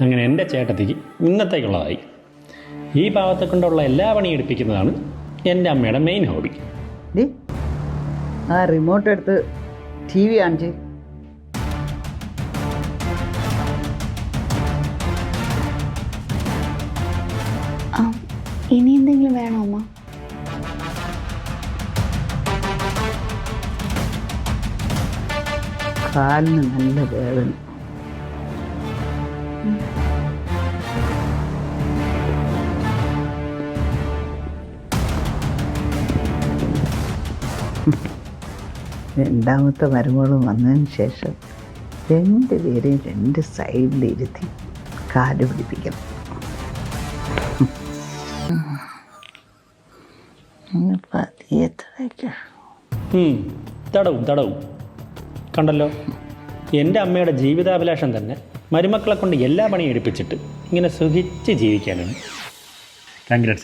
അങ്ങനെ എൻ്റെ ചേട്ടത്തിക്ക് ഇന്നത്തേക്കുള്ളതായി. ഈ പാവത്തെ കൊണ്ടുള്ള എല്ലാ പണിയും എടുപ്പിക്കുന്നതാണ് എൻ്റെ അമ്മയുടെ മെയിൻ ഹോബി. ആ റിമോട്ട് എടുത്ത് ടി വി കാണിച്ച്. ഇനി എന്തെങ്കിലും വേണോ അമ്മ? കാലിന് നല്ല വേദന. രണ്ടാമത്തെ മരുമകളും വന്നതിന് ശേഷം 2 പേരെയും 2 സൈഡിലിരുത്തി കാല് പിടിപ്പിക്കണം. പതിയെ തടവും കണ്ടല്ലോ. എൻ്റെ അമ്മയുടെ ജീവിതാഭിലാഷം തന്നെ മരുമക്കളെ കൊണ്ട് എല്ലാ പണിയും എടുപ്പിച്ചിട്ട് ഇങ്ങനെ സുഖിച്ച് ജീവിക്കാനാണ്. കൺഗ്രാറ്റ്സ്.